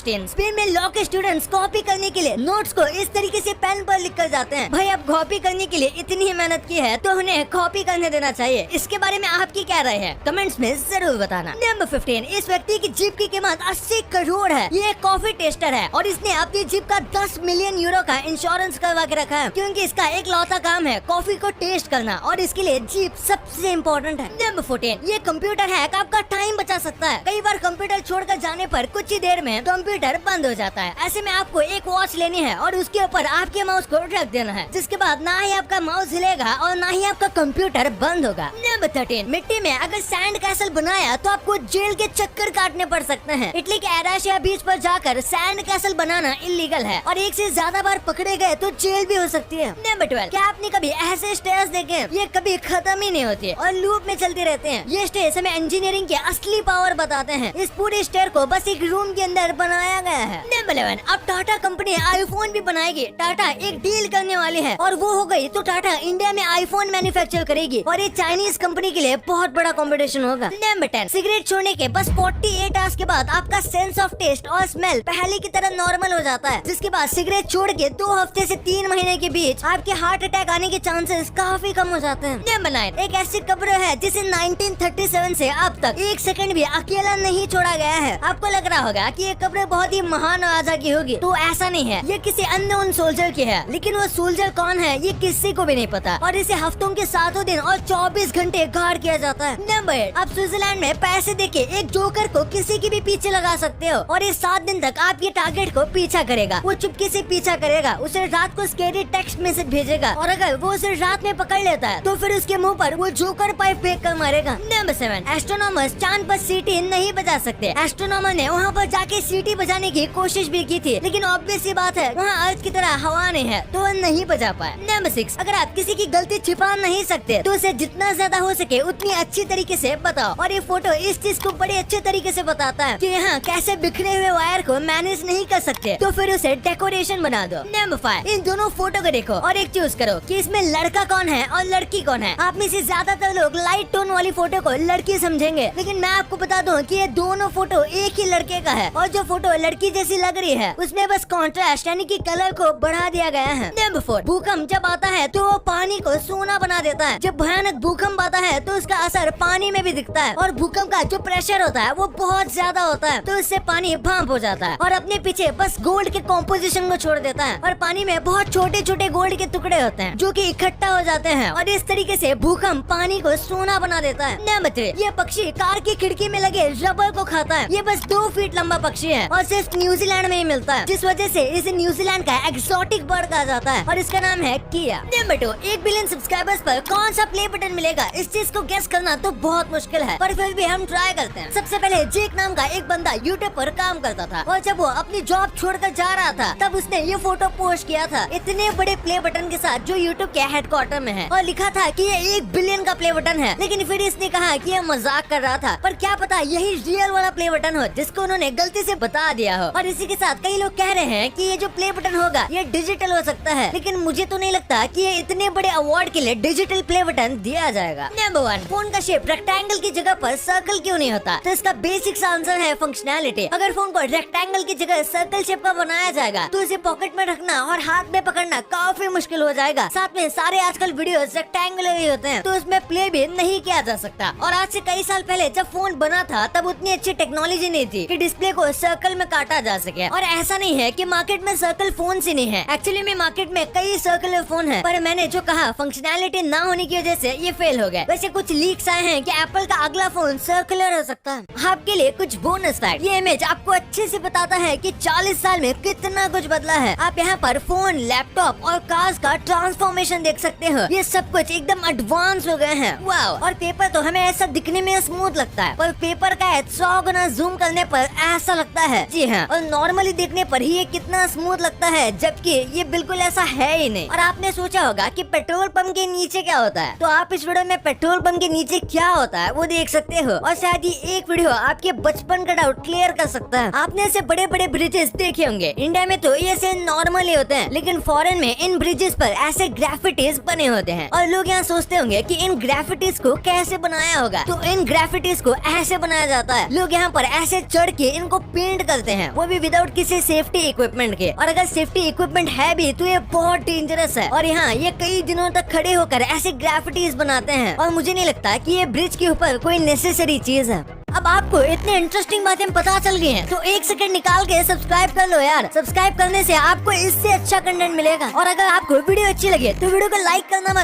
16 Spain में law के students copy करने के लिए नोट्स को इस तरीके से पेन पर लिख कर जाते हैं। भाई अब कॉपी करने के लिए इतनी ही मेहनत की है तो उन्हें कॉपी करने देना चाहिए। इसके बारे में आपकी क्या राय है कमेंट्स में जरूर बताना। नंबर 15 इस व्यक्ति की जीप की कीमत 80 करोड़ है। ये एक कॉफी टेस्टर है और इसने अपनी जीप का 10 मिलियन यूरो का इंश्योरेंस करवा के रखा है क्योंकि इसका एक लौता काम है कॉफी को टेस्ट करना और इसके लिए जीप सबसे इम्पोर्टेंट है। नंबर 14 ये कंप्यूटर हैक आपका टाइम बचा सकता है। कई बार कंप्यूटर छोड़कर जाने पर कुछ ही देर में कंप्यूटर बंद हो जाता है। ऐसे में आपको एक वॉच लेनी है और उसके ऊपर आपके माउस को रख देना है जिसके बाद ना ही आपका माउस हिलेगा और ना ही आपका कंप्यूटर बंद होगा। नंबर 13 मिट्टी में अगर सैंड कैसल बनाया तो आपको जेल के चक्कर काटने पड़ सकते हैं। इटली के एराशिया बीच पर जाकर सैंड कैसल बनाना इलीगल है और एक से ज्यादा बार पकड़े गए तो जेल भी हो सकती है। नंबर 12 क्या आपने कभी ऐसे स्टेयर्स देखे? ये कभी खत्म ही नहीं होती और लूप में चलती रहते हैं। ये स्टेयर्स हमें इंजीनियरिंग के असली पावर बताते हैं। इस पूरे स्टेयर को बस एक रूम के अंदर बनाया गया है। नंबर 11 अब टाटा कंपनी आईफोन भी बनाएगी। टाटा एक डील करने वाली है और वो हो गई तो टाटा इंडिया में आईफोन मैन्युफैक्चर करेगी और ये चाइनीज कंपनी के लिए बहुत बड़ा कंपटीशन होगा। नंबर 10 सिगरेट छोड़ने के बस 48 आवर्स के बाद आपका सेंस ऑफ टेस्ट और स्मेल पहले की तरह नॉर्मल हो जाता है जिसके बाद सिगरेट छोड़ के 2 हफ्ते से 3 महीने के बीच आपके हार्ट अटैक आने के चांसेस काफी कम हो जाते हैं। नंबर 9 एक ऐसी कब्र है जिसे 1937 से अब तक एक सेकंड भी अकेला नहीं छोड़ा गया है। आपको लग रहा होगा कि ये कब्र बहुत ही महान राजा की होगी तो ऐसा नहीं है। ये किसी अननोन सोल्जर की है लेकिन वो सोल्जर कौन है ये किसी को भी नहीं पता और इसे हफ्तों के 7 दिन और 24 घंटे गार्ड किया जाता है। नंबर 8 आप स्विट्जरलैंड में पैसे देके एक जोकर को किसी की भी पीछे लगा सकते हो और इस 7 दिन तक आपके टारगेट को पीछा करेगा। वो चुपके से पीछा करेगा, उसे रात को स्कैरी टेक्स्ट मैसेज भेजेगा और अगर वो उसे रात में पकड़ लेता है तो फिर उसके मुंह पर वो जोकर पाइप फेंक कर मारेगा। नंबर 7 एस्ट्रोनॉमर्स चांद पर सीटी नहीं बजा सकते। एस्ट्रोनॉमर ने वहाँ पर जाके सीटी बजाने की कोशिश भी की थी लेकिन ऑब्वियस सी बात है वहाँ अर्थ की तरह हवा नहीं है तो वो नहीं बजा पाए। नंबर 6 अगर आप किसी की गलती छिपा नहीं सकते तो उसे जितना ज्यादा हो सके उतनी अच्छी तरीके से बताओ और ये फोटो इस चीज को बड़े अच्छे तरीके से बताता है कि यहाँ कैसे बिखरे हुए वायर को मैनेज नहीं कर सकते तो फिर उसे डेकोरेशन बना दो। नंबर 5 इन दोनों फोटो को देखो और एक चूज करो कि इसमें लड़का कौन है और लड़की कौन है। आप में से ज्यादातर लोग लाइट टोन वाली फोटो को लड़की समझेंगे लेकिन मैं आपको बता दूं कि ये दोनों फोटो एक ही लड़के का है और जो फोटो लड़की जैसी लग रही है उसमें बस कॉन्ट्रास्ट यानी कि कलर को बढ़ा दिया गया है। नंबर 4 भूकंप जब आता है तो वो पानी को सोना बना देता है। जब भयानक भूकंप आता है तो उसका असर पानी में भी दिखता है और भूकंप का जो प्रेशर होता है वो बहुत ज्यादा होता है तो उससे पानी भाप हो जाता है और अपने पीछे बस गोल्ड के कॉम्पोजिशन को छोड़ देता है और पानी में बहुत छोटे छोटे गोल्ड के टुकड़े होते हैं जो कि इकट्ठा हो जाते हैं और इस तरीके से भूकंप पानी को सोना बना देता है। नंबर 3 ये पक्षी कार की खिड़की में लगे रबर को खाता है। ये बस 2 फीट लंबा पक्षी है और सिर्फ न्यूजीलैंड में ही मिलता है जिस वजह से इसे न्यूजीलैंड का एक्सोटिक बर्ड कहा जाता है और इसका नाम है किया। नंबर 2 1 बिलियन सब्सक्राइबर्स पर कौन सा प्ले बटन मिलेगा? इस चीज को गेस करना तो बहुत मुश्किल है पर फिर भी हम ट्राई करते हैं। सबसे पहले जेक नाम का एक बंदा यूट्यूब पर काम करता था और जब वो अपनी जॉब छोड़कर जा रहा था तब उसने ये फोटो पोस्ट किया था इतने बड़े प्ले बटन के साथ जो यूट्यूब के हेडक्वार्टर में है और लिखा था कि ये 1 बिलियन का प्ले बटन है लेकिन फिर इसने कहा कि ये मजाक कर रहा था पर क्या पता यही रियल वाला प्ले बटन हो जिसको उन्होंने गलती से बता दिया हो। और इसी के साथ कई लोग कह रहे हैं कि ये जो प्ले बटन होगा ये डिजिटल हो सकता है लेकिन मुझे तो नहीं लगता कि ये इतने बड़े अवार्ड के लिए डिजिटल प्ले बटन दिया जाएगा। नंबर 1 फोन का शेप रेक्टेंगल की जगह पर सर्कल क्यों नहीं होता? तो इसका बेसिक आंसर है फंक्शनैलिटी। अगर फोन को रेक्टेंगल की जगह सर्कल शेप का बनाया जाएगा तो इसे पॉकेट में रखना और हाथ में पकड़ना काफी मुश्किल हो जाएगा। साथ में सारे आजकल वीडियो रेक्टेंगुलर ही होते हैं तो उसमें प्ले भी नहीं किया जा सकता। और आज से कई साल पहले जब फोन बना था तब उतनी अच्छी टेक्नोलॉजी नहीं थी कि डिस्प्ले को सर्कल में काटा जा सके। और ऐसा नहीं है कि मार्केट में सर्कल फोन ही नहीं है, एक्चुअली में मार्केट में कई सर्कुलर फोन है पर मैंने जो कहा फंक्शनैलिटी ना होने की वजह से ये फेल हो गए। वैसे कुछ लीक्स आए हैं कि एप्पल का अगला फोन सर्कुलर हो सकता है। आपके लिए कुछ बोनस फैक्ट, ये इमेज आपको अच्छे से बताता है कि 40 साल में कितना कुछ बदला है। आप यहाँ पर फोन, लैपटॉप और कार्स का ट्रांसफॉर्मेशन देख सकते हो। ये सब कुछ एकदम एडवांस हो गए हैं। वाओ। और पेपर तो हमें ऐसा दिखने में स्मूथ लगता है पर पेपर का 100 गुना जूम करने पर ऐसा लगता है। जी हाँ, और नॉर्मली देखने पर ही ये कितना स्मूथ लगता है जबकि ये बिल्कुल ऐसा है ही नहीं। और आपने सोचा होगा कि पेट्रोल पंप के नीचे क्या होता है, तो आप इस वीडियो में पेट्रोल पंप के नीचे क्या होता है वो देख सकते हो। और शायद ये एक वीडियो आपके बचपन का डाउट क्लियर कर सकता है। आपने ऐसे बड़े बड़े ब्रिजेस देखे होंगे। इंडिया में तो ये ऐसे नॉर्मली होते हैं लेकिन फॉरेन में इन ब्रिजेस पर ऐसे ग्राफिटीज बने होते हैं। और लोग यहाँ सोचते होंगे कि इन ग्राफिटीज को कैसे बनाया होगा, तो इन ग्राफिटीज को ऐसे बनाया जाता है। लोग यहाँ पर ऐसे चढ़ के इनको पेंट कर चलते हैं, वो भी विदाउट किसी सेफ्टी इक्विपमेंट के। और अगर सेफ्टी इक्विपमेंट है भी तो ये बहुत डेंजरस है। और यहाँ ये कई दिनों तक खड़े होकर ऐसे ग्राफिटीज बनाते हैं और मुझे नहीं लगता कि ये ब्रिज के ऊपर कोई नेसेसरी चीज है। अब आपको इतने इंटरेस्टिंग बातें पता चल गई हैं, तो 1 सेकंड निकाल के सब्सक्राइब कर लो यार। सब्सक्राइब करने से आपको इससे अच्छा कंटेंट मिलेगा। और अगर आपको वीडियो अच्छी लगे तो वीडियो को लाइक करना मत